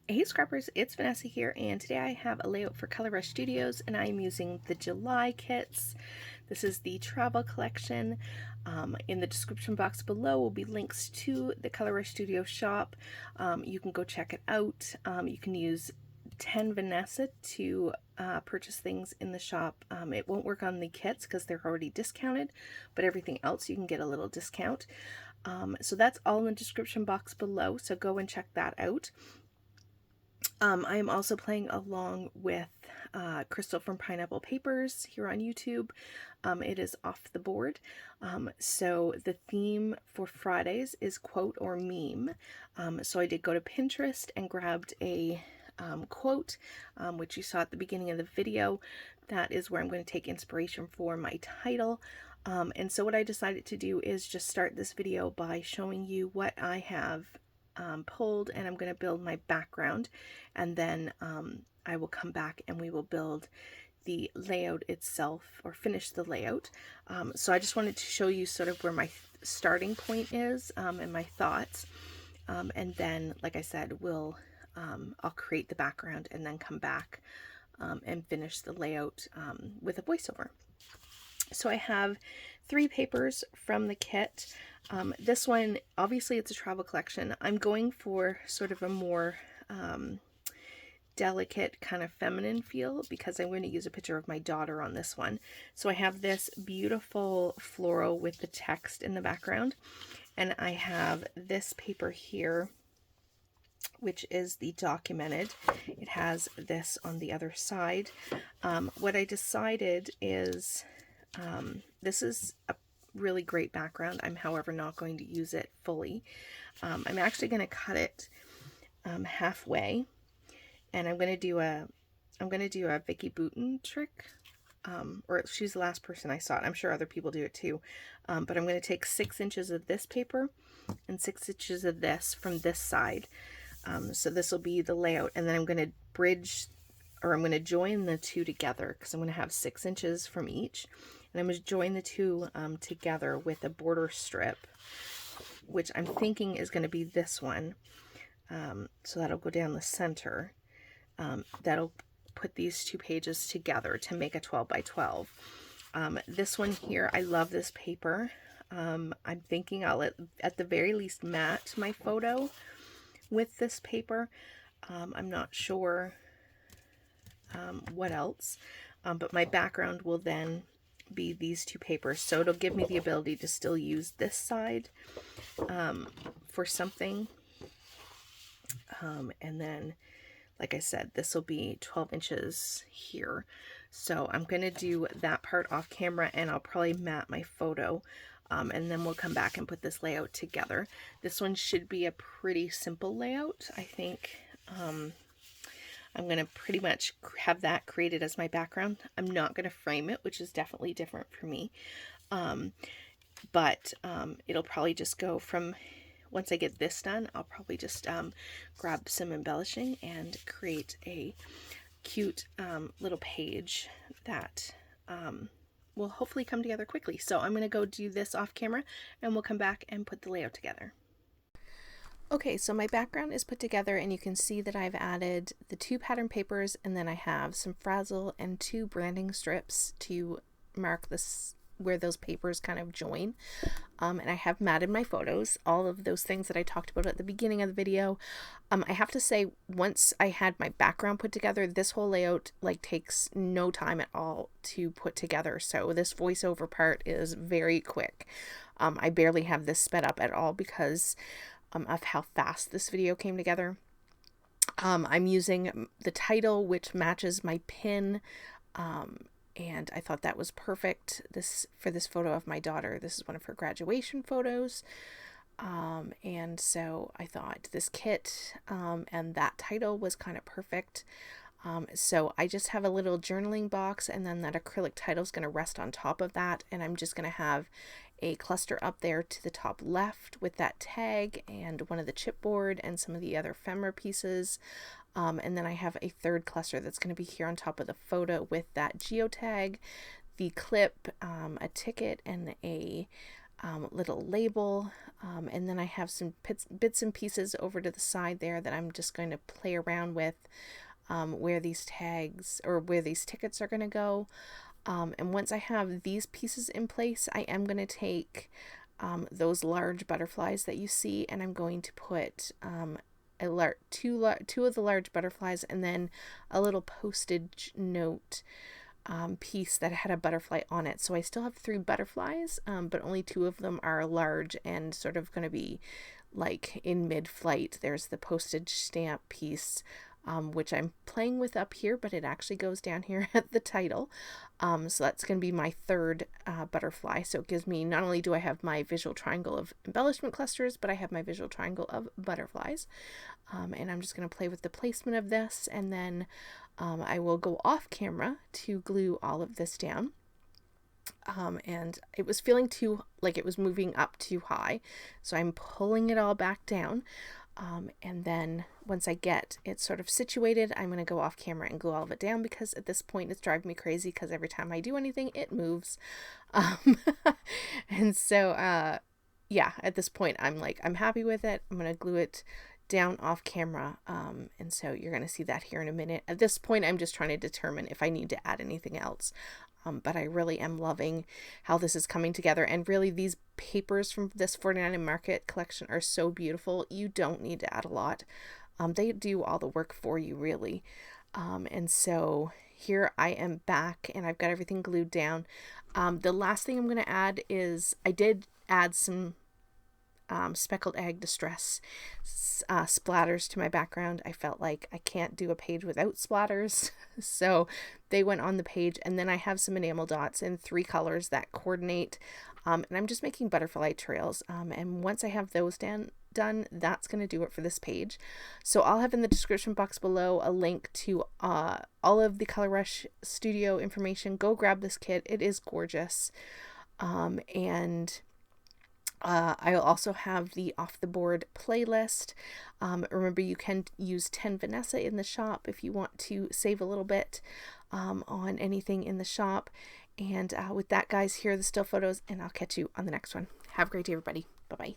Hey scrappers, it's Vanessa here, and today I have a layout for Rush Studios, and I'm using the July kits. This is the travel collection. In the description box below will be links to the Rush Studio shop. You can go check it out. You can use 10 Vanessa to purchase things in the shop. It won't work on the kits because they're already discounted, but everything else you can get a little discount. So that's all in the description box below, so go and check that out. I am also playing along with Crystal from Pineapple Papers here on YouTube. It is off the board. So the theme for Fridays is quote or meme. So I did go to Pinterest and grabbed a quote, which you saw at the beginning of the video. That is where I'm going to take inspiration for my title. And so what I decided to do is just start this video by showing you what I have pulled, and I'm going to build my background, and then I will come back and we will build the layout itself, or finish the layout. So I just wanted to show you sort of where my starting point is and my thoughts, and then like I said, I'll create the background and then come back and finish the layout with a voiceover. So I have 3 papers from the kit. This one, obviously it's a travel collection. I'm going for sort of a more delicate kind of feminine feel because I'm going to use a picture of my daughter on this one. So I have this beautiful floral with the text in the background, and I have this paper here, which is the documented. It has this on the other side. What I decided is this is a really great background. I'm, however, not going to use it fully. I'm actually going to cut it halfway, and I'm going to do a Vicky Boutin trick, or she's the last person I saw it. I'm sure other people do it too, but I'm going to take 6 inches of this paper and 6 inches of this from this side. So this will be the layout, and then I'm going to bridge, or I'm going to join the 2 together because I'm going to have 6 inches from each. And I'm going to join the 2 together with a border strip, which I'm thinking is going to be this one. So that'll go down the center. That'll put these 2 pages together to make a 12 by 12. This one here, I love this paper. I'm thinking I'll at the very least match my photo with this paper. I'm not sure what else, but my background will then be these 2 papers, so it'll give me the ability to still use this side for something, and then like I said, this will be 12 inches here. So I'm going to do that part off camera, and I'll probably mat my photo, and then we'll come back and put this layout together. This one should be a pretty simple layout, I think. I'm going to pretty much have that created as my background. I'm not going to frame it, which is definitely different for me. But it'll probably just go from, once I get this done, I'll probably just grab some embellishing and create a cute little page that will hopefully come together quickly. So I'm going to go do this off camera, and we'll come back and put the layout together. Okay, so my background is put together, and you can see that I've added the 2 pattern papers, and then I have some frazzle and 2 branding strips to mark this where those papers kind of join. And I have matted my photos, all of those things that I talked about at the beginning of the video. I have to say, once I had my background put together, this whole layout takes no time at all to put together. So this voiceover part is very quick. I barely have this sped up at all because of how fast this video came together. I'm using the title, which matches my pin, and I thought that was perfect for this photo of my daughter. This is one of her graduation photos, and so I thought this kit and that title was kind of perfect. So I just have a little journaling box, and then that acrylic title is going to rest on top of that, and I'm just going to have a cluster up there to the top left with that tag and one of the chipboard and some of the other ephemera pieces, and then I have a 3rd cluster that's going to be here on top of the photo with that geotag, the clip, a ticket, and a little label. And then I have some bits and pieces over to the side there that I'm just going to play around with, where these tags or where these tickets are going to go. And once I have these pieces in place, I am going to take those large butterflies that you see, and I'm going to put two of the large butterflies and then a little postage note piece that had a butterfly on it. So I still have 3 butterflies, but only 2 of them are large and sort of going to be like in mid-flight. There's the postage stamp piece, which I'm playing with up here, but it actually goes down here at the title. So that's going to be my 3rd butterfly. So it gives me, not only do I have my visual triangle of embellishment clusters, but I have my visual triangle of butterflies. And I'm just going to play with the placement of this, and then I will go off camera to glue all of this down. And it was feeling too, like it was moving up too high, so I'm pulling it all back down. And then once I get it sort of situated, I'm going to go off camera and glue all of it down, because at this point it's driving me crazy because every time I do anything, it moves. And so, yeah, at this point, I'm happy with it. I'm going to glue it down off camera. And so you're going to see that here in a minute. At this point, I'm just trying to determine if I need to add anything else. But I really am loving how this is coming together. And really, these papers from this 49 Market collection are so beautiful. You don't need to add a lot. They do all the work for you, really. And so here I am back, and I've got everything glued down. The last thing I'm going to add is I did add some speckled egg distress splatters to my background. I felt like I can't do a page without splatters, so they went on the page. And then I have some enamel dots in 3 colors that coordinate, and I'm just making butterfly trails. And once I have those done, that's going to do it for this page. So I'll have in the description box below a link to all of the Color Rush Studio information. Go grab this kit. It is gorgeous. And I'll also have the off the board playlist. Remember, you can use 10 Vanessa in the shop if you want to save a little bit on anything in the shop. And with that, guys, here are the still photos, and I'll catch you on the next one. Have a great day, everybody. Bye-bye.